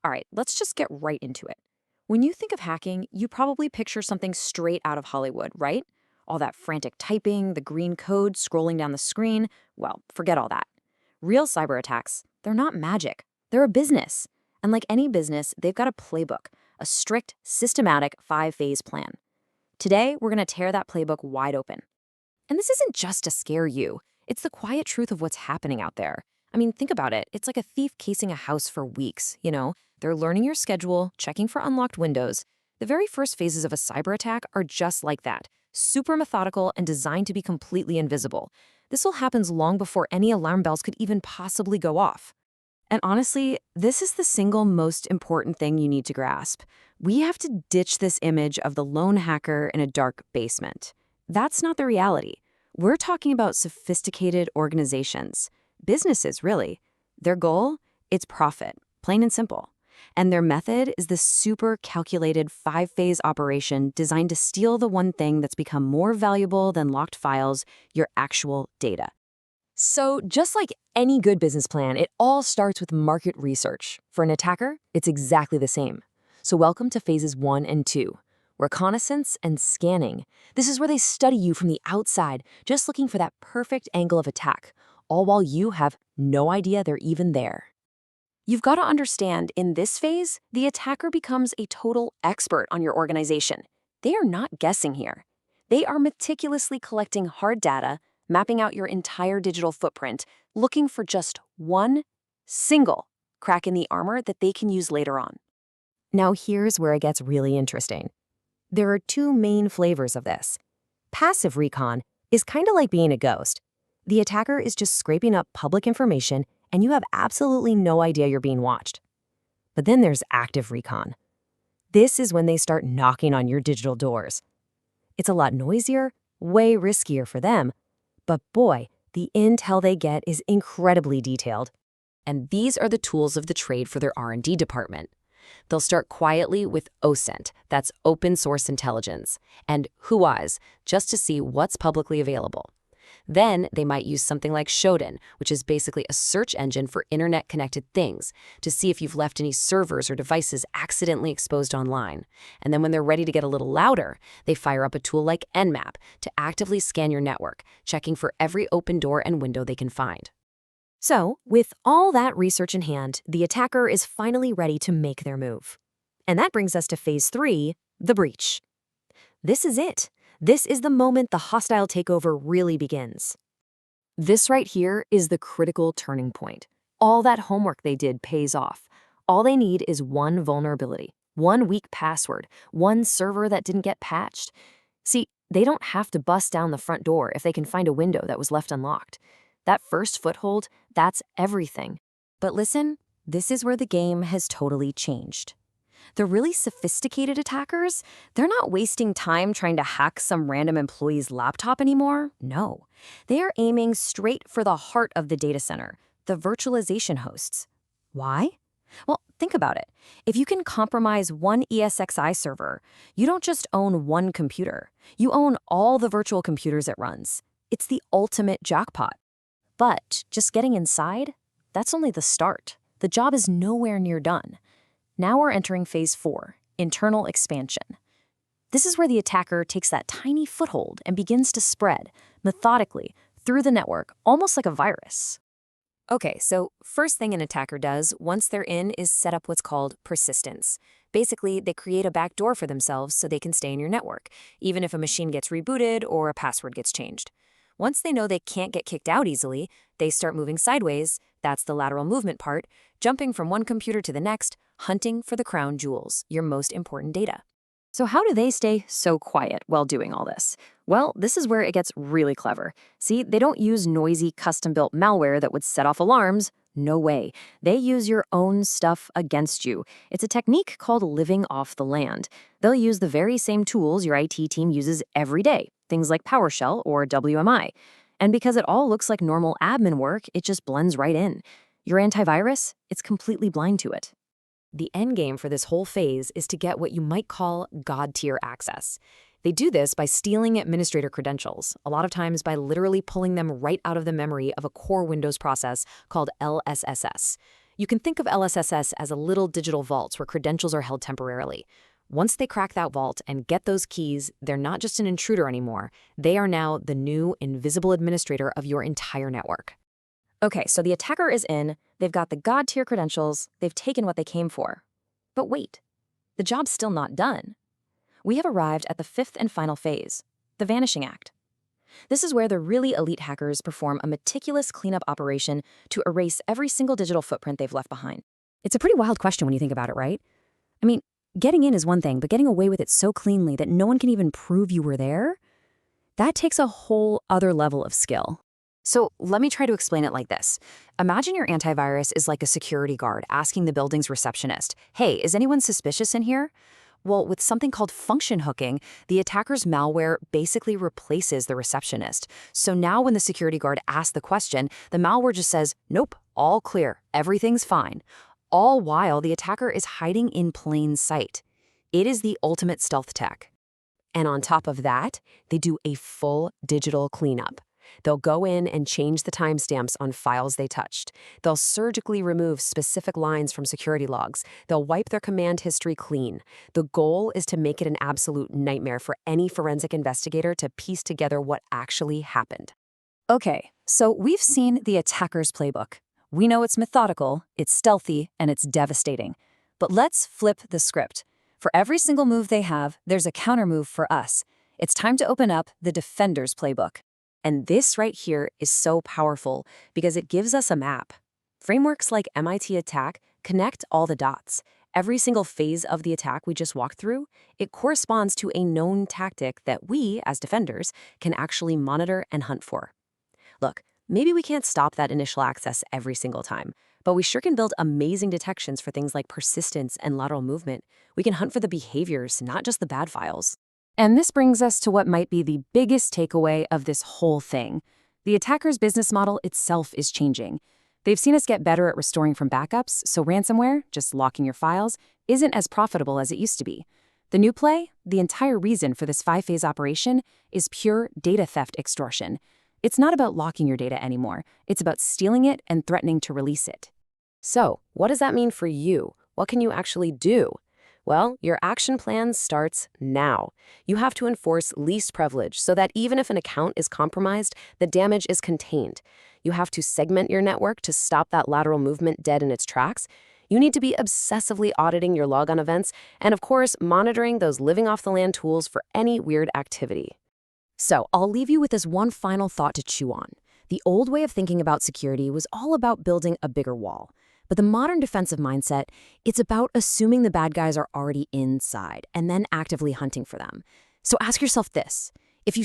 All right, let's just get right into it. When you think of hacking, you probably picture something straight out of Hollywood, right? All that frantic typing, the green code scrolling down the screen. Well, forget all that. Real cyber attacks, they're not magic. They're a business. And like any business, they've got a playbook, a strict, systematic 5-phase plan. Today, we're going to tear that playbook wide open. And this isn't just to scare you. It's the quiet truth of what's happening out there. I mean, think about it. It's like a thief casing a house for weeks, you know? They're learning your schedule, checking for unlocked windows. The very first phases of a cyber attack are just like that, super methodical and designed to be completely invisible. This all happens long before any alarm bells could even possibly go off. And honestly, this is the single most important thing you need to grasp. We have to ditch this image of the lone hacker in a dark basement. That's not the reality. We're talking about sophisticated organizations, businesses really. Their goal? It's profit, plain and simple. And their method is this super calculated 5-phase operation designed to steal the one thing that's become more valuable than locked files, your actual data. So just like any good business plan, it all starts with market research. For an attacker, it's exactly the same. So welcome to phases 1 and 2. Reconnaissance and scanning. This is where they study you from the outside, just looking for that perfect angle of attack, all while you have no idea they're even there. You've got to understand, in this phase, the attacker becomes a total expert on your organization. They are not guessing here. They are meticulously collecting hard data, mapping out your entire digital footprint, looking for just one single crack in the armor that they can use later on. Now here's where it gets really interesting. There are 2 main flavors of this. Passive recon is kind of like being a ghost. The attacker is just scraping up public information and you have absolutely no idea you're being watched. But then there's active recon. This is when they start knocking on your digital doors. It's a lot noisier, way riskier for them, but boy, the intel they get is incredibly detailed. And these are the tools of the trade for their R&D department. They'll start quietly with OSINT, that's open source intelligence, and WHOIS, just to see what's publicly available. Then they might use something like Shodan, which is basically a search engine for internet-connected things, to see if you've left any servers or devices accidentally exposed online. And then when they're ready to get a little louder, they fire up a tool like Nmap to actively scan your network, checking for every open door and window they can find. So, with all that research in hand, the attacker is finally ready to make their move. And that brings us to phase 3, the breach. This is it. This is the moment the hostile takeover really begins. This right here is the critical turning point. All that homework they did pays off. All they need is one vulnerability, one weak password, one server that didn't get patched. See, they don't have to bust down the front door if they can find a window that was left unlocked. That first foothold, that's everything. But listen, this is where the game has totally changed. The really sophisticated attackers, they're not wasting time trying to hack some random employee's laptop anymore. No, they are aiming straight for the heart of the data center, the virtualization hosts. Why? Well, think about it. If you can compromise one ESXi server, you don't just own one computer. You own all the virtual computers it runs. It's the ultimate jackpot. But just getting inside, that's only the start. The job is nowhere near done. Now we're entering phase 4, internal expansion. This is where the attacker takes that tiny foothold and begins to spread, methodically, through the network, almost like a virus. Okay, so first thing an attacker does once they're in is set up what's called persistence. Basically, they create a backdoor for themselves so they can stay in your network, even if a machine gets rebooted or a password gets changed. Once they know they can't get kicked out easily, they start moving sideways, that's the lateral movement part, jumping from one computer to the next, hunting for the crown jewels, your most important data. So how do they stay so quiet while doing all this? Well, this is where it gets really clever. See, they don't use noisy, custom-built malware that would set off alarms. No way. They use your own stuff against you. It's a technique called living off the land. They'll use the very same tools your IT team uses every day, things like PowerShell or WMI. And because it all looks like normal admin work, it just blends right in. Your antivirus, it's completely blind to it. The endgame for this whole phase is to get what you might call God-tier access. They do this by stealing administrator credentials, a lot of times by literally pulling them right out of the memory of a core Windows process called LSSS. You can think of LSSS as a little digital vaults where credentials are held temporarily. Once they crack that vault and get those keys, they're not just an intruder anymore. They are now the new invisible administrator of your entire network. Okay, so the attacker is in, they've got the god-tier credentials, they've taken what they came for. But wait, the job's still not done. We have arrived at the fifth and final phase, the vanishing act. This is where the really elite hackers perform a meticulous cleanup operation to erase every single digital footprint they've left behind. It's a pretty wild question when you think about it, right? I mean, getting in is one thing, but getting away with it so cleanly that no one can even prove you were there? That takes a whole other level of skill. So let me try to explain it like this. Imagine your antivirus is like a security guard asking the building's receptionist, "Hey, is anyone suspicious in here?" Well, with something called function hooking, the attacker's malware basically replaces the receptionist. So now when the security guard asks the question, the malware just says, "Nope, all clear, everything's fine." All while the attacker is hiding in plain sight. It is the ultimate stealth tech. And on top of that, they do a full digital cleanup. They'll go in and change the timestamps on files they touched. They'll surgically remove specific lines from security logs. They'll wipe their command history clean. The goal is to make it an absolute nightmare for any forensic investigator to piece together what actually happened. Okay, so we've seen the attacker's playbook. We know it's methodical, it's stealthy, and it's devastating. But let's flip the script. For every single move they have, there's a countermove for us. It's time to open up the defender's playbook. And this right here is so powerful because it gives us a map. Frameworks like MITRE ATT&CK connect all the dots. Every single phase of the attack we just walked through, it corresponds to a known tactic that we, as defenders, can actually monitor and hunt for. Look, maybe we can't stop that initial access every single time, but we sure can build amazing detections for things like persistence and lateral movement. We can hunt for the behaviors, not just the bad files. And this brings us to what might be the biggest takeaway of this whole thing. The attacker's business model itself is changing. They've seen us get better at restoring from backups, so ransomware, just locking your files, isn't as profitable as it used to be. The new play, the entire reason for this 5-phase operation, is pure data theft extortion. It's not about locking your data anymore. It's about stealing it and threatening to release it. So, what does that mean for you? What can you actually do? Well, your action plan starts now. You have to enforce least privilege so that even if an account is compromised, the damage is contained. You have to segment your network to stop that lateral movement dead in its tracks. You need to be obsessively auditing your logon events and, of course, monitoring those living off the land tools for any weird activity. So, I'll leave you with this one final thought to chew on. The old way of thinking about security was all about building a bigger wall. But the modern defensive mindset, it's about assuming the bad guys are already inside and then actively hunting for them. So ask yourself this. If you